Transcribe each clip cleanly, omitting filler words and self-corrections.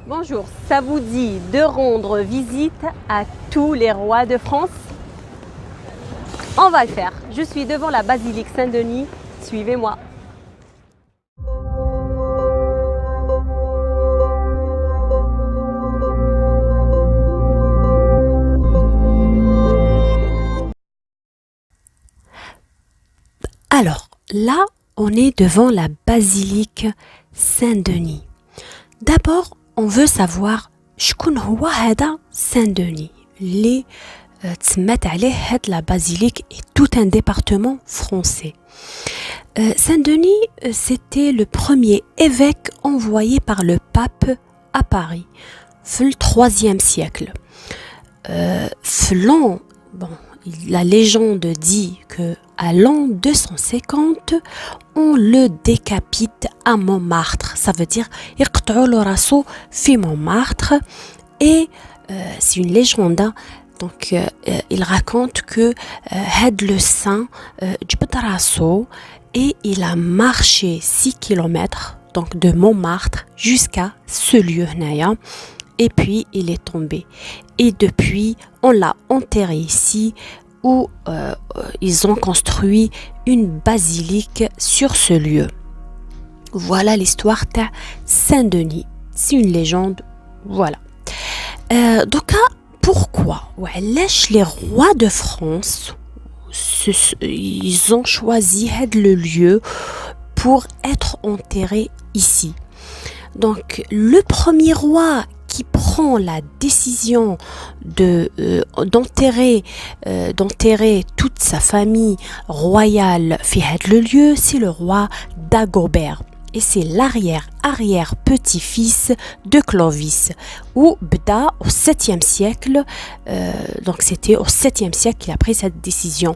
Bonjour, ça vous dit de rendre visite à tous les rois de France? On va le faire. Je suis devant la basilique Saint-Denis. Suivez-moi. Alors, là, on est devant la basilique Saint-Denis. D'abord, on veut savoir شكون هو هذا Saint-Denis اللي تسمات عليه هاد la basilique et tout un département français. Saint-Denis, c'était le premier évêque envoyé par le pape à Paris, le 3e siècle. La légende dit que à l'an 250, on le décapite à Montmartre. Ça veut dire يقطعوا له راسو في Montmartre. Et c'est une légende. Donc il raconte que had le saint جبد راسو et il a marché 6 kilomètres donc de Montmartre jusqu'à ce lieu هنايا. Et puis il est tombé. Et depuis, on l'a enterré ici où ils ont construit une basilique sur ce lieu. Voilà l'histoire de Saint-Denis. C'est une légende. Voilà. Donc, pourquoi les rois de France, ils ont choisi le lieu pour être enterrés ici. Donc, le premier roi qui prend la décision d'enterrer toute sa famille royale في هذا le lieu, c'est le roi Dagobert. Et c'est l'arrière petit-fils de Clovis, où Bda au 7e siècle, donc c'était au 7e siècle qu'il a pris cette décision.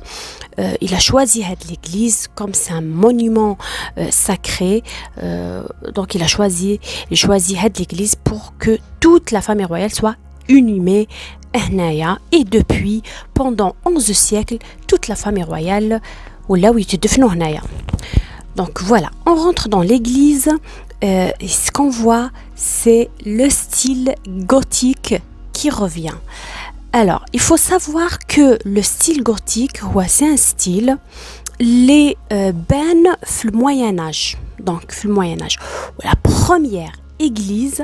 Il a choisi l'église comme c'est un monument sacré, donc il a choisi l'église pour que toute la famille royale soit inhumée. Et depuis, pendant 11 siècles, toute la famille royale, ou là où il était devenu. Donc voilà, on rentre dans l'église et ce qu'on voit, c'est le style gothique qui revient. Alors, il faut savoir que le style gothique, c'est un style, les ben le Moyen-Âge. Donc, le Moyen-Âge. La première église,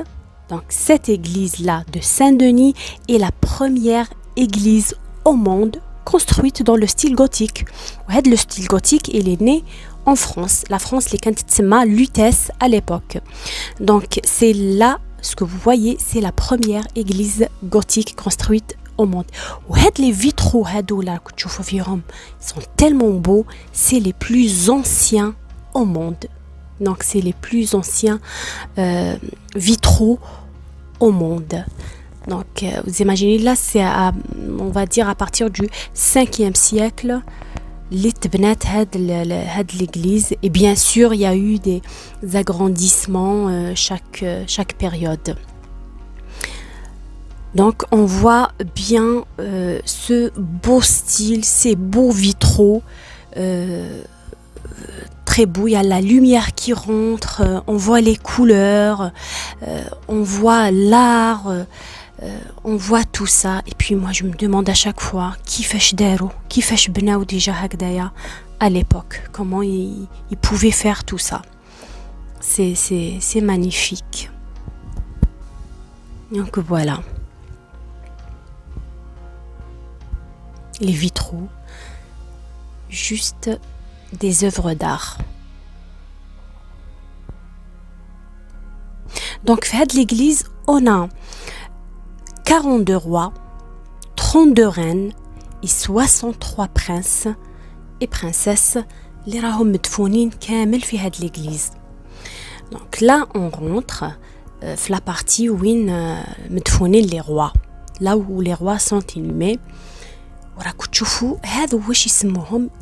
donc cette église-là de Saint-Denis, est la première église au monde construite dans le style gothique. Le style gothique, il est né en France. La France, les Kantitsema, Lutèce à l'époque. Donc, c'est là, ce que vous voyez, c'est la première église gothique construite au monde. Les vitraux, ils sont tellement beaux, c'est les plus anciens au monde. Donc, c'est les plus anciens vitraux au monde. Donc, vous imaginez, là, c'est on va dire à partir du 5e siècle, l'église. Et bien sûr, il y a eu des agrandissements chaque période. Donc, on voit bien ce beau style, ces beaux vitraux. Très beau, il y a la lumière qui rentre, on voit les couleurs, on voit l'art, on voit tout ça. Et puis moi je me demande à chaque fois كيفاش بناو déjà هكذايا à l'époque, comment ils pouvaient faire tout ça. C'est magnifique. Donc voilà, les vitraux, juste des œuvres d'art. Donc, fait l'église, on a 42 rois, 32 reines et 63 princes et princesses اللي راهم مدفونين كامل في هاد l'église. Donc là, on rentre في la partie où مدفونين les rois, là où les rois sont inhumés. وراكو تشوفوا هذا واش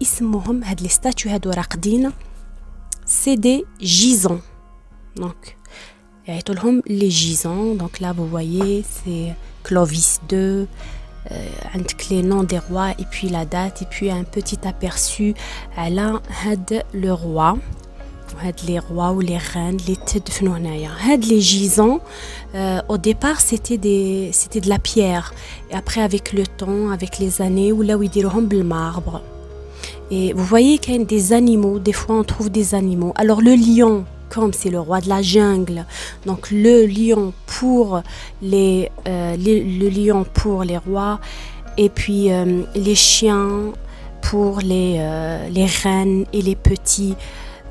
يسموهم هاد لي ستاتيو هادو راقدين سي دي جيزون. دونك يعيطوا لهم لي جيزون. دونك là vous voyez c'est Clovis II, عندك les noms des rois et puis la date et puis un petit aperçu على هاد le roi وهاد les rois ou les reines اللي تدفنوا هنايا. هاد les gisants au départ c'était de la pierre et après avec le temps avec les années ولاو يديروهم بالmarbre. Et vous voyez qu'il y a des animaux, des fois on trouve des animaux. Alors le lion, comme c'est le roi de la jungle, donc le lion pour le lion pour les rois, et puis les chiens pour les reines et les petits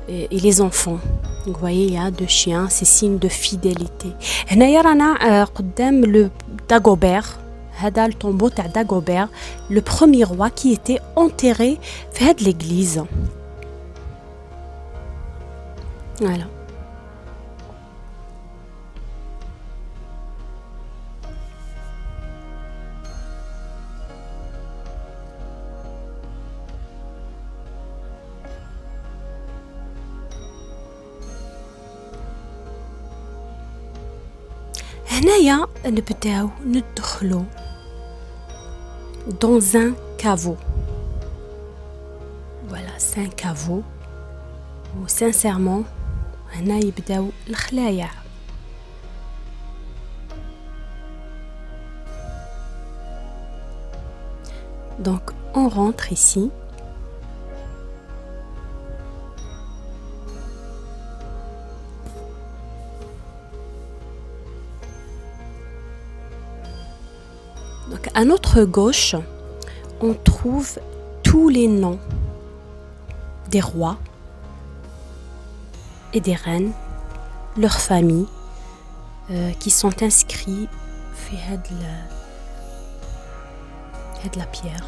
et les enfants. Donc vous voyez, il y a deux chiens, c'est signe de fidélité. هنايا رانا قدام le Dagobert. هذا le tombeau تاع Dagobert, le premier roi qui était enterré في هاد l'église. Voilà. هنايا نبداو ندخلو dans un caveau. Voilà, c'est un caveau. Ou sincèrement, هنا يبداو الخلايع. Donc on rentre ici. Donc à notre gauche, on trouve tous les noms des rois et des reines, leurs familles, qui sont inscrits de la pierre.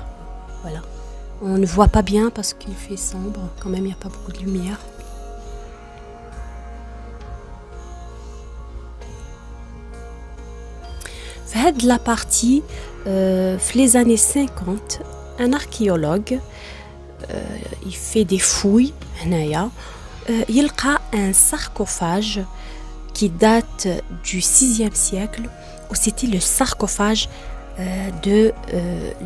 Voilà. On ne voit pas bien parce qu'il fait sombre, quand même il n'y a pas beaucoup de lumière. De la partie, les années 50, un archéologue, il fait des fouilles, il y a un sarcophage qui date du 6e siècle, où c'était le sarcophage de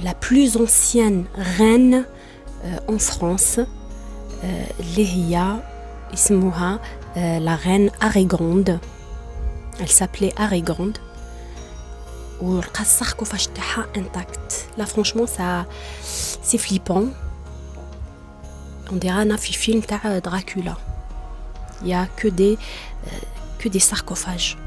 la plus ancienne reine en France, la reine Arégonde. Elle s'appelait Arégonde. ولقى الساركوفاج تاعها intact. Là franchement ça c'est flippant. On dirait un film تاع Dracula. Il y a que des sarcophages.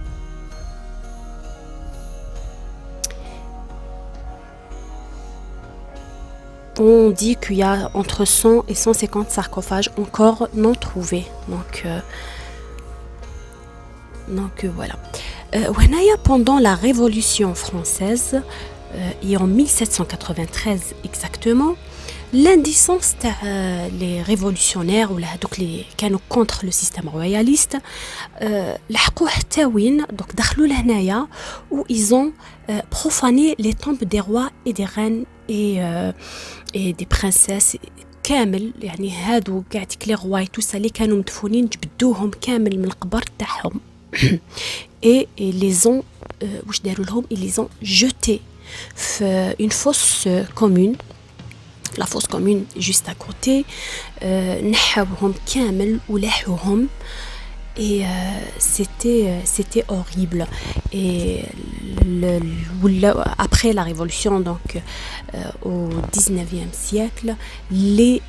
On dit qu'il y a entre 100 et 150 sarcophages encore non trouvés. Donc voilà. Pendant la Révolution française, et en 1793 exactement, l'indécence les révolutionnaires ou les qui sont contre le système royaliste, لحقوا حتى وين donc دخلوا لهنايا où ils ont profané les tombes des rois et des reines et des princesses كامل. يعني هادو كاع لي رواي توسا اللي كانوا مدفونين جبدوهم كامل من القبر تاعهم. Et les ont ils les ont jetés une fosse commune, la fosse commune juste à côté. نحوهم كامل ولاحوهم et c'était horrible. Et après la révolution, donc au 19e siècle, les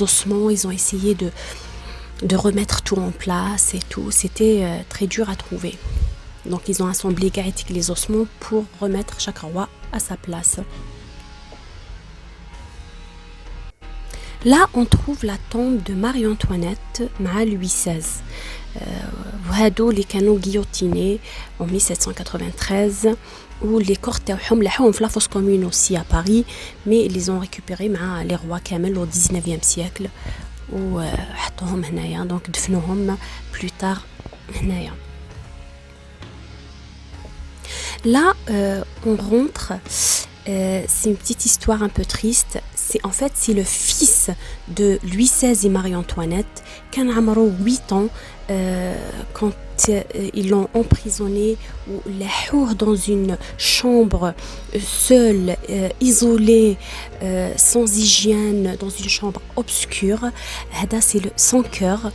ossements, ils ont essayé de remettre tout en place et tout. C'était très dur à trouver. Donc ils ont assemblé les ossements pour remettre chaque roi à sa place. Là, on trouve la tombe de Marie-Antoinette à Louis XVI. وهادو اللي كانوا guillotinés en 1793 où les corps تاعهم لحوهم في la fosse commune aussi à Paris, mais ils les ont récupérés مع les rois كامل au 19e siècle. وحطوهم هنايا donc دفنوهم plus tard هنايا. Là on rentre C'est une petite histoire un peu triste. C'est le fils de Louis XVI et Marie-Antoinette, كان عمره 8 ans quand ils l'ont emprisonné ou لاحوه dans une chambre seule, isolée, sans hygiène, dans une chambre obscure. هذا c'est son cœur.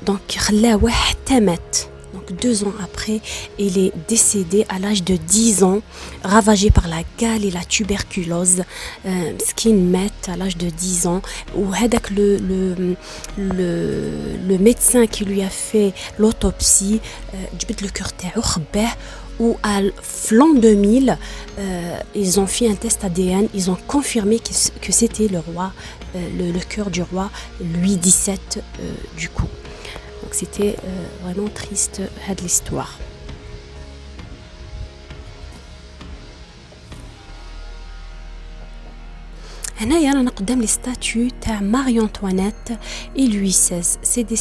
Donc خلاه حتى مات. Donc 2 ans après, il est décédé à l'âge de 10 ans, ravagé par la gale et la tuberculose. Skin met à l'âge de 10 ans. Ou le médecin qui lui a fait l'autopsie, le cœur ou à l'an 2000, ils ont fait un test ADN, ils ont confirmé que c'était le roi, le cœur du roi Louis XVII du coup. Donc c'était vraiment triste l'histoire. هنايا رانا قدام لي ستاتيو تاع ماري أنطوانيت et Louis XVI. C'est des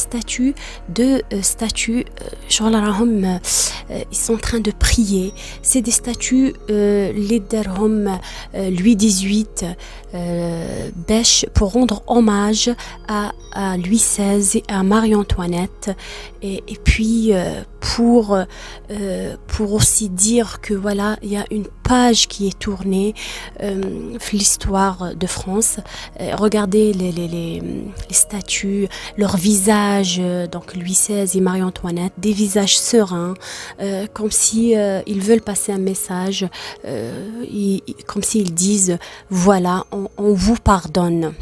statues شغل راهم ils sont en train de prier. C'est des statues اللي دارهم Louis XVIII باش pour rendre hommage à Louis XVI et à Marie-Antoinette et puis pour aussi dire que voilà, il y a une page qui est tournée l'histoire de France. Regardez les statues, leurs visages, donc Louis XVI et Marie-Antoinette, des visages sereins, comme si ils veulent passer un message, comme s'ils disent voilà, on vous pardonne.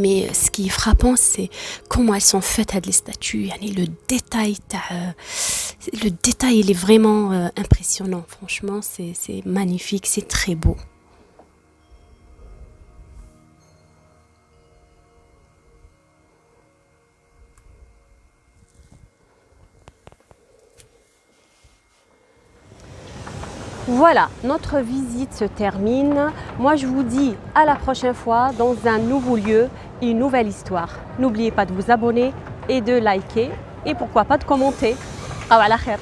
Mais ce qui est frappant, c'est comment elles sont faites les statues. Le détail, il est vraiment impressionnant. Franchement, c'est magnifique, c'est très beau. Voilà, notre visite se termine. Moi, je vous dis à la prochaine fois dans un nouveau lieu, une nouvelle histoire. N'oubliez pas de vous abonner et de liker et pourquoi pas de commenter. À la khair.